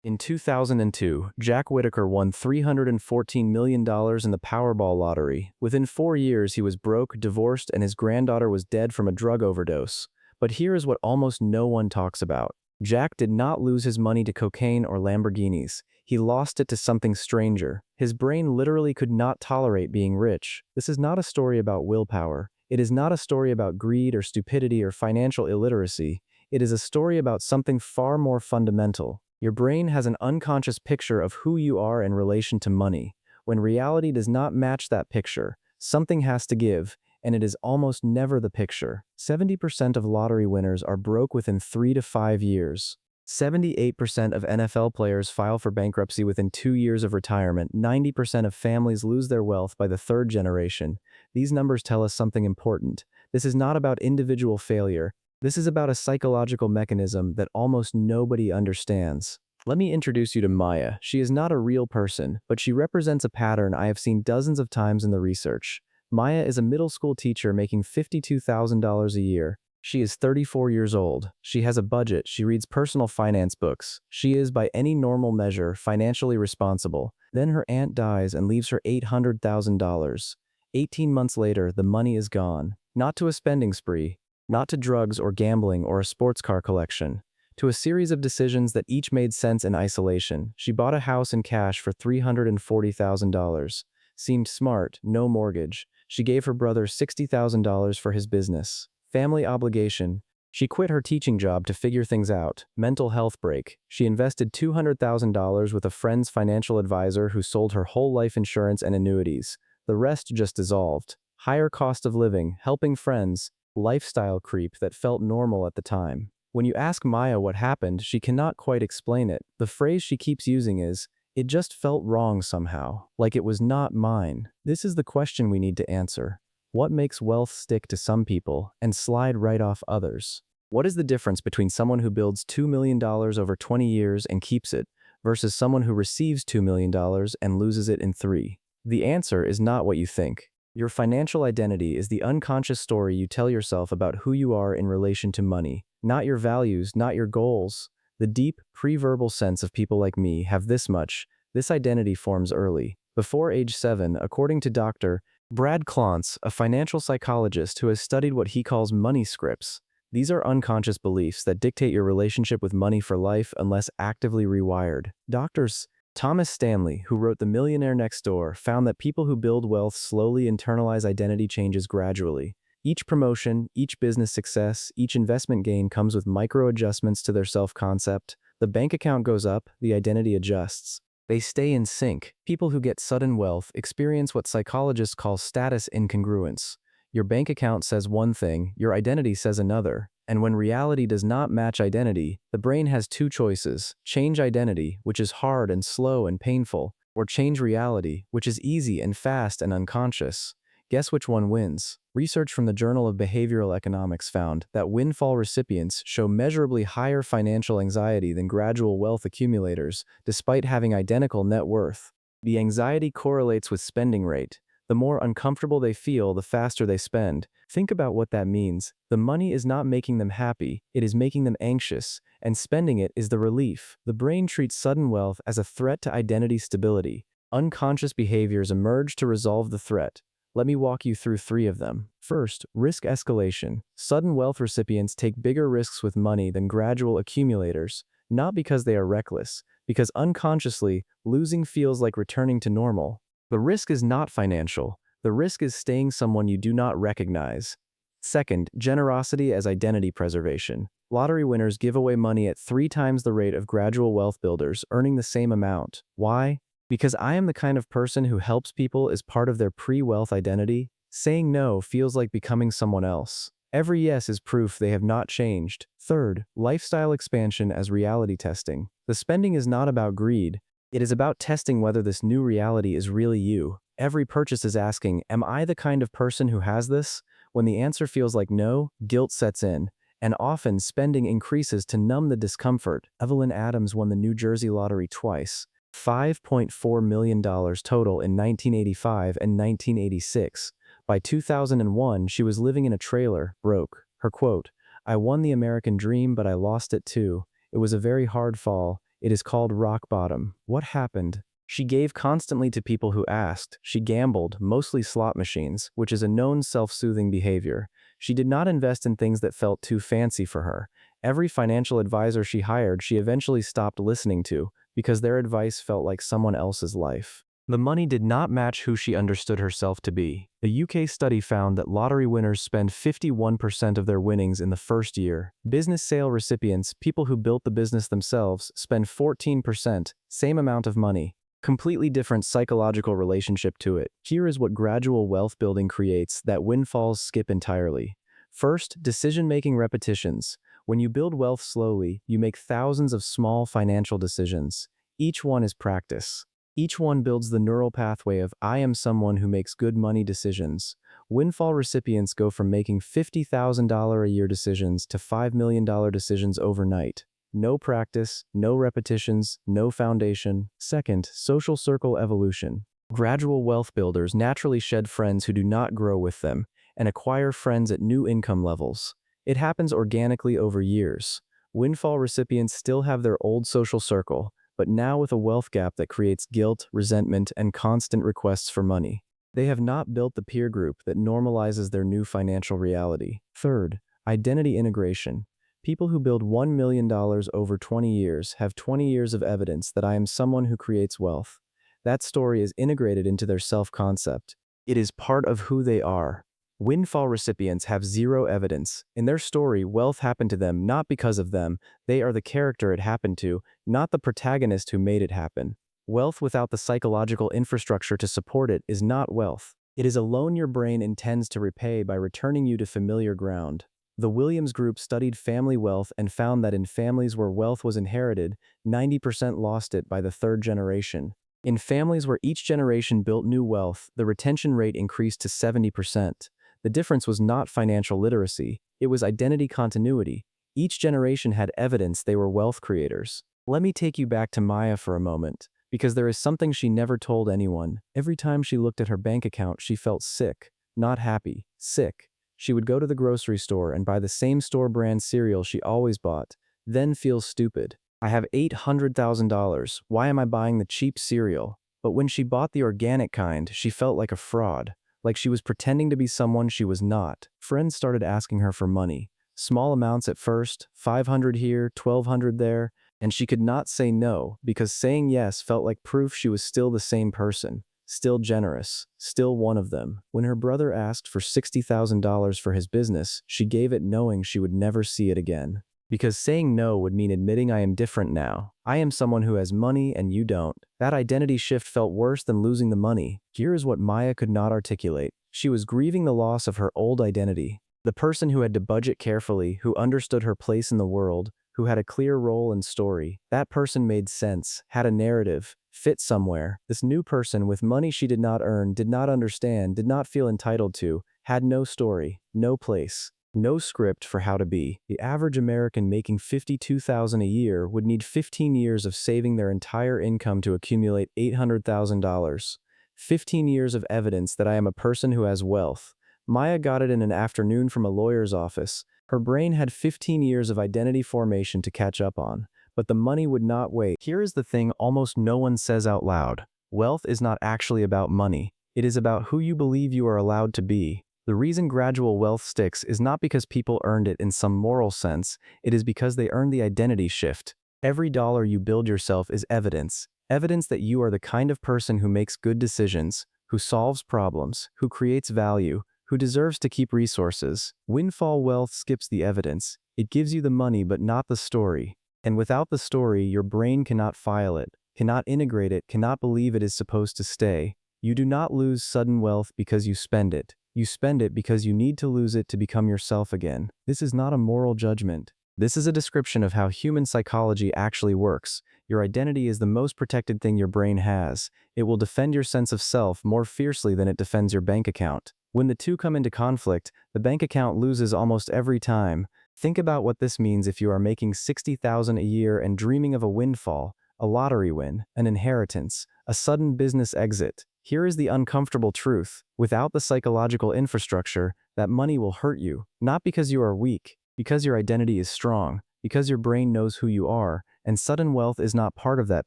In 2002, Jack Whittaker won $314 million in the Powerball lottery. Within 4 years, he was broke, divorced, and his granddaughter was dead from a drug overdose. But here is what almost no one talks about. Jack did not lose his money to cocaine or Lamborghinis. He lost it to something stranger. His brain literally could not tolerate being rich. This is not a story about willpower. It is not a story about greed or stupidity or financial illiteracy. It is a story about something far more fundamental. Your brain has an unconscious picture of who you are in relation to money. When reality does not match that picture, something has to give, and it is almost never the picture. 70% of lottery winners are broke within 3 to 5 years. 78% of NFL players file for bankruptcy within 2 years of retirement. 90% of families lose their wealth by the third generation. These numbers tell us something important. This is not about individual failure. This is about a psychological mechanism that almost nobody understands. Let me introduce you to Maya. She is not a real person, but she represents a pattern I have seen dozens of times in the research. Maya is a middle school teacher making $52,000 a year. She is 34 years old. She has a budget. She reads personal finance books. She is, by any normal measure, financially responsible. Then her aunt dies and leaves her $800,000. 18 months later, the money is gone. Not to a spending spree, not to drugs or gambling or a sports car collection, to a series of decisions that each made sense in isolation. She bought a house in cash for $340,000. Seemed smart, no mortgage. She gave her brother $60,000 for his business. Family obligation. She quit her teaching job to figure things out. Mental health break. She invested $200,000 with a friend's financial advisor who sold her whole life insurance and annuities. The rest just dissolved. Higher cost of living, helping friends, lifestyle creep that felt normal at the time. When you ask Maya what happened, she cannot quite explain it. The phrase she keeps using is, "It just felt wrong somehow, like it was not mine." This is the question we need to answer. What makes wealth stick to some people and slide right off others? What is the difference between someone who builds $2 million over 20 years and keeps it versus someone who receives $2 million and loses it in 3? The answer is not what you think. Your financial identity is the unconscious story you tell yourself about who you are in relation to money, not your values, not your goals. The deep, pre-verbal sense of people like me have this much. This identity forms early. Before age 7, according to Dr. Brad Klontz, a financial psychologist who has studied what he calls money scripts. These are unconscious beliefs that dictate your relationship with money for life unless actively rewired. Doctors Thomas Stanley, who wrote The Millionaire Next Door, found that people who build wealth slowly internalize identity changes gradually. Each promotion, each business success, each investment gain comes with micro adjustments to their self-concept. The bank account goes up, the identity adjusts. They stay in sync. People who get sudden wealth experience what psychologists call status incongruence. Your bank account says one thing, your identity says another. And when reality does not match identity, the brain has two choices: change identity, which is hard and slow and painful, or change reality, which is easy and fast and unconscious. Guess which one wins? Research from the Journal of Behavioral Economics found that windfall recipients show measurably higher financial anxiety than gradual wealth accumulators, despite having identical net worth. The anxiety correlates with spending rate. The more uncomfortable they feel, the faster they spend. Think about what that means. The money is not making them happy, it is making them anxious, and spending it is the relief. The brain treats sudden wealth as a threat to identity stability. Unconscious behaviors emerge to resolve the threat. Let me walk you through 3 of them. First, risk escalation. Sudden wealth recipients take bigger risks with money than gradual accumulators, not because they are reckless, because unconsciously, losing feels like returning to normal. The risk is not financial. The risk is staying someone you do not recognize. Second, generosity as identity preservation. Lottery winners give away money at 3 times the rate of gradual wealth builders, earning the same amount. Why? Because I am the kind of person who helps people as part of their pre-wealth identity. Saying no feels like becoming someone else. Every yes is proof they have not changed. Third, lifestyle expansion as reality testing. The spending is not about greed. It is about testing whether this new reality is really you. Every purchase is asking, am I the kind of person who has this? When the answer feels like no, guilt sets in, and often spending increases to numb the discomfort. Evelyn Adams won the New Jersey lottery twice. $5.4 million total in 1985 and 1986. By 2001, she was living in a trailer, broke. Her quote, "I won the American dream, but I lost it too. It was a very hard fall. It is called rock bottom. What happened? She gave constantly to people who asked. She gambled, mostly slot machines, which is a known self-soothing behavior. She did not invest in things that felt too fancy for her. Every financial advisor she hired, she eventually stopped listening to because their advice felt like someone else's life. The money did not match who she understood herself to be. A UK study found that lottery winners spend 51% of their winnings in the first year. Business sale recipients, people who built the business themselves, spend 14%, same amount of money. Completely different psychological relationship to it. Here is what gradual wealth building creates that windfalls skip entirely. First, decision-making repetitions. When you build wealth slowly, you make thousands of small financial decisions. Each one is practice. Each one builds the neural pathway of I am someone who makes good money decisions. Windfall recipients go from making $50,000 a year decisions to $5 million decisions overnight. No practice, no repetitions, no foundation. Second, social circle evolution. Gradual wealth builders naturally shed friends who do not grow with them and acquire friends at new income levels. It happens organically over years. Windfall recipients still have their old social circle, but now with a wealth gap that creates guilt, resentment, and constant requests for money. They have not built the peer group that normalizes their new financial reality. Third, identity integration. People who build $1 million over 20 years have 20 years of evidence that I am someone who creates wealth. That story is integrated into their self-concept. It is part of who they are. Windfall recipients have zero evidence. In their story, wealth happened to them not because of them. They are the character it happened to, not the protagonist who made it happen. Wealth without the psychological infrastructure to support it is not wealth. It is a loan your brain intends to repay by returning you to familiar ground. The Williams Group studied family wealth and found that in families where wealth was inherited, 90% lost it by the third generation. In families where each generation built new wealth, the retention rate increased to 70%. The difference was not financial literacy, it was identity continuity. Each generation had evidence they were wealth creators. Let me take you back to Maya for a moment, because there is something she never told anyone. Every time she looked at her bank account, she felt sick, not happy, sick. She would go to the grocery store and buy the same store brand cereal she always bought, then feel stupid. I have $800,000, why am I buying the cheap cereal? But when she bought the organic kind, she felt like a fraud, like she was pretending to be someone she was not. Friends started asking her for money, small amounts at first, $500 here, $1,200 there, and she could not say no because saying yes felt like proof she was still the same person. Still generous, still one of them. When her brother asked for $60,000 for his business, she gave it knowing she would never see it again. Because saying no would mean admitting I am different now. I am someone who has money and you don't. That identity shift felt worse than losing the money. Here is what Maya could not articulate. She was grieving the loss of her old identity. The person who had to budget carefully, who understood her place in the world, who had a clear role and story. That person made sense, had a narrative, fit somewhere. This new person with money she did not earn, did not understand, did not feel entitled to, had no story, no place, no script for how to be. The average American making $52,000 a year would need 15 years of saving their entire income to accumulate $800,000. 15 years of evidence that I am a person who has wealth. Maya got it in an afternoon from a lawyer's office. Her brain had 15 years of identity formation to catch up on, but the money would not wait. Here is the thing almost no one says out loud. Wealth is not actually about money. It is about who you believe you are allowed to be. The reason gradual wealth sticks is not because people earned it in some moral sense, it is because they earned the identity shift. Every dollar you build yourself is evidence. Evidence that you are the kind of person who makes good decisions, who solves problems, who creates value, who deserves to keep resources. Windfall wealth skips the evidence. It gives you the money but not the story. And without the story, your brain cannot file it, cannot integrate it, cannot believe it is supposed to stay. You do not lose sudden wealth because you spend it. You spend it because you need to lose it to become yourself again. This is not a moral judgment. This is a description of how human psychology actually works. Your identity is the most protected thing your brain has. It will defend your sense of self more fiercely than it defends your bank account. When the two come into conflict, the bank account loses almost every time. Think about what this means if you are making $60,000 a year and dreaming of a windfall, a lottery win, an inheritance, a sudden business exit. Here is the uncomfortable truth. Without the psychological infrastructure, that money will hurt you, not because you are weak, because your identity is strong, because your brain knows who you are, and sudden wealth is not part of that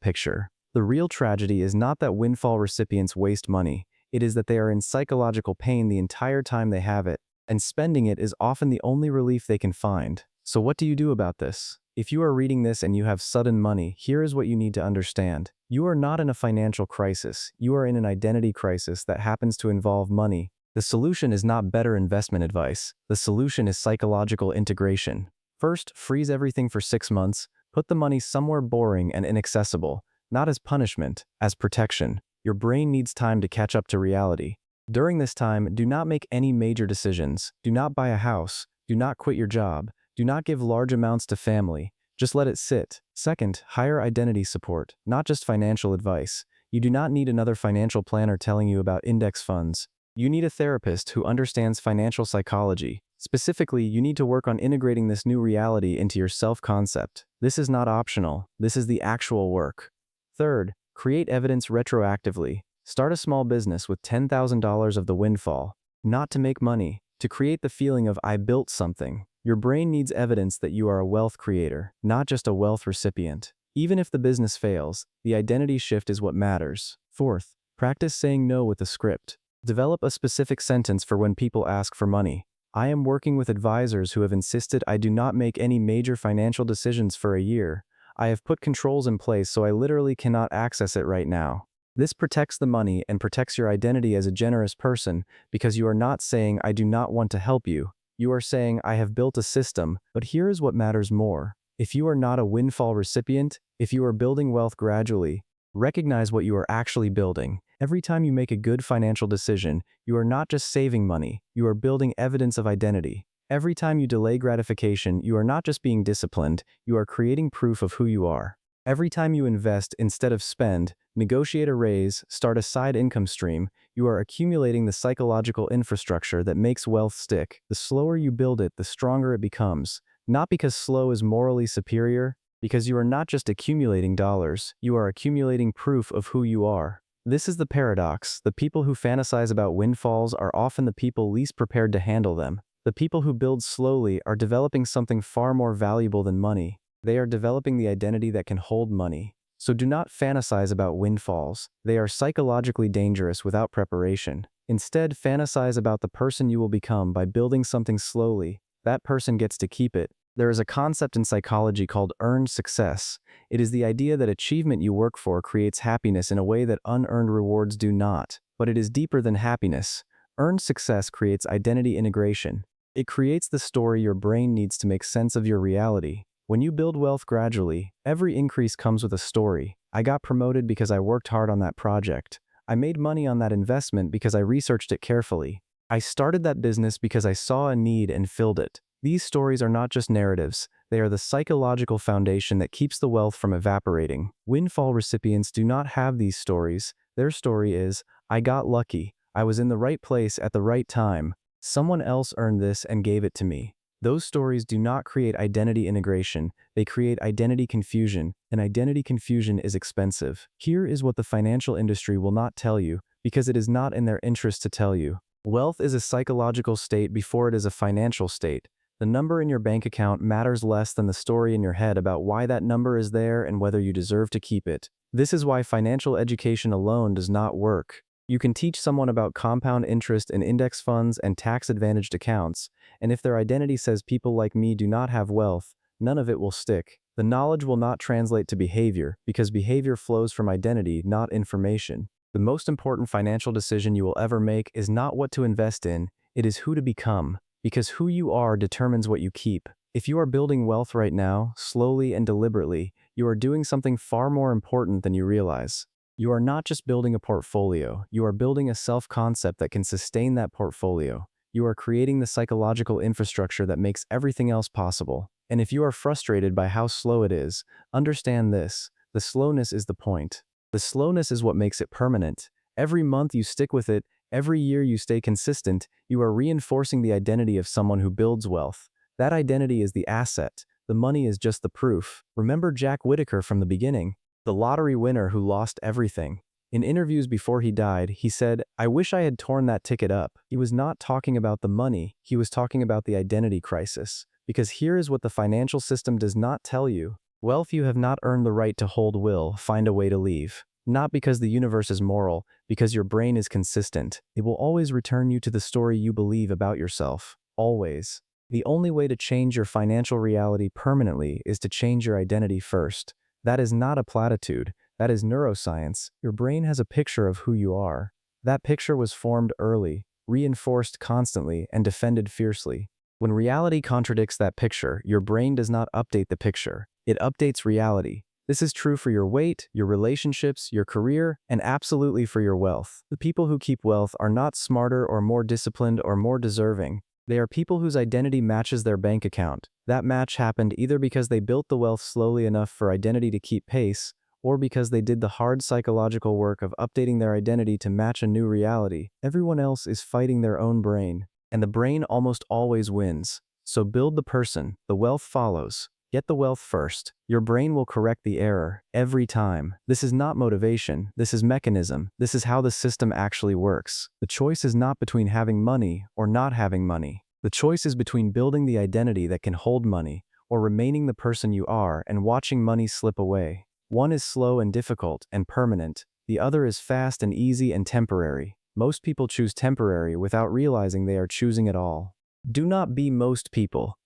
picture. The real tragedy is not that windfall recipients waste money, it is that they are in psychological pain the entire time they have it, and spending it is often the only relief they can find. So what do you do about this? If you are reading this and you have sudden money, here is what you need to understand. You are not in a financial crisis, you are in an identity crisis that happens to involve money. The solution is not better investment advice, the solution is psychological integration. First, freeze everything for 6 months, put the money somewhere boring and inaccessible, not as punishment, as protection. Your brain needs time to catch up to reality. During this time, do not make any major decisions, do not buy a house, do not quit your job, do not give large amounts to family, just let it sit. Second, hire identity support, not just financial advice. You do not need another financial planner telling you about index funds. You need a therapist who understands financial psychology. Specifically, you need to work on integrating this new reality into your self-concept. This is not optional, this is the actual work. Third, create evidence retroactively. Start a small business with $10,000 of the windfall. Not to make money, to create the feeling of I built something. Your brain needs evidence that you are a wealth creator, not just a wealth recipient. Even if the business fails, the identity shift is what matters. Fourth, practice saying no with a script. Develop a specific sentence for when people ask for money. I am working with advisors who have insisted I do not make any major financial decisions for a year. I have put controls in place so I literally cannot access it right now. This protects the money and protects your identity as a generous person because you are not saying I do not want to help you. You are saying I have built a system, but here is what matters more. If you are not a windfall recipient, if you are building wealth gradually, recognize what you are actually building. Every time you make a good financial decision, you are not just saving money, you are building evidence of identity. Every time you delay gratification, you are not just being disciplined, you are creating proof of who you are. Every time you invest instead of spend, negotiate a raise, start a side income stream, you are accumulating the psychological infrastructure that makes wealth stick. The slower you build it, the stronger it becomes. Not because slow is morally superior, because you are not just accumulating dollars, you are accumulating proof of who you are. This is the paradox. The people who fantasize about windfalls are often the people least prepared to handle them. The people who build slowly are developing something far more valuable than money. They are developing the identity that can hold money. So do not fantasize about windfalls. They are psychologically dangerous without preparation. Instead, fantasize about the person you will become by building something slowly. That person gets to keep it. There is a concept in psychology called earned success. It is the idea that achievement you work for creates happiness in a way that unearned rewards do not. But it is deeper than happiness. Earned success creates identity integration. It creates the story your brain needs to make sense of your reality. When you build wealth gradually, every increase comes with a story. I got promoted because I worked hard on that project. I made money on that investment because I researched it carefully. I started that business because I saw a need and filled it. These stories are not just narratives, they are the psychological foundation that keeps the wealth from evaporating. Windfall recipients do not have these stories. Their story is, I got lucky, I was in the right place at the right time, someone else earned this and gave it to me. Those stories do not create identity integration, they create identity confusion, and identity confusion is expensive. Here is what the financial industry will not tell you, because it is not in their interest to tell you. Wealth is a psychological state before it is a financial state. The number in your bank account matters less than the story in your head about why that number is there and whether you deserve to keep it. This is why financial education alone does not work. You can teach someone about compound interest in index funds and tax-advantaged accounts, and if their identity says people like me do not have wealth, none of it will stick. The knowledge will not translate to behavior, because behavior flows from identity, not information. The most important financial decision you will ever make is not what to invest in, it is who to become. Because who you are determines what you keep. If you are building wealth right now, slowly and deliberately, you are doing something far more important than you realize. You are not just building a portfolio, you are building a self-concept that can sustain that portfolio. You are creating the psychological infrastructure that makes everything else possible. And if you are frustrated by how slow it is, understand this: the slowness is the point. The slowness is what makes it permanent. Every month you stick with it, every year you stay consistent, you are reinforcing the identity of someone who builds wealth. That identity is the asset. The money is just the proof. Remember Jack Whittaker from the beginning, the lottery winner who lost everything. In interviews before he died, he said, "I wish I had torn that ticket up." He was not talking about the money, he was talking about the identity crisis. Because here is what the financial system does not tell you. Wealth you have not earned the right to hold will find a way to leave. Not because the universe is moral, because your brain is consistent. It will always return you to the story you believe about yourself. Always. The only way to change your financial reality permanently is to change your identity first. That is not a platitude. That is neuroscience. Your brain has a picture of who you are. That picture was formed early, reinforced constantly, and defended fiercely. When reality contradicts that picture, your brain does not update the picture. It updates reality. This is true for your weight, your relationships, your career, and absolutely for your wealth. The people who keep wealth are not smarter or more disciplined or more deserving. They are people whose identity matches their bank account. That match happened either because they built the wealth slowly enough for identity to keep pace, or because they did the hard psychological work of updating their identity to match a new reality. Everyone else is fighting their own brain, and the brain almost always wins. So build the person, the wealth follows. Get the wealth first. Your brain will correct the error every time. This is not motivation. This is mechanism. This is how the system actually works. The choice is not between having money or not having money. The choice is between building the identity that can hold money or remaining the person you are and watching money slip away. One is slow and difficult and permanent. The other is fast and easy and temporary. Most people choose temporary without realizing they are choosing it all. Do not be most people.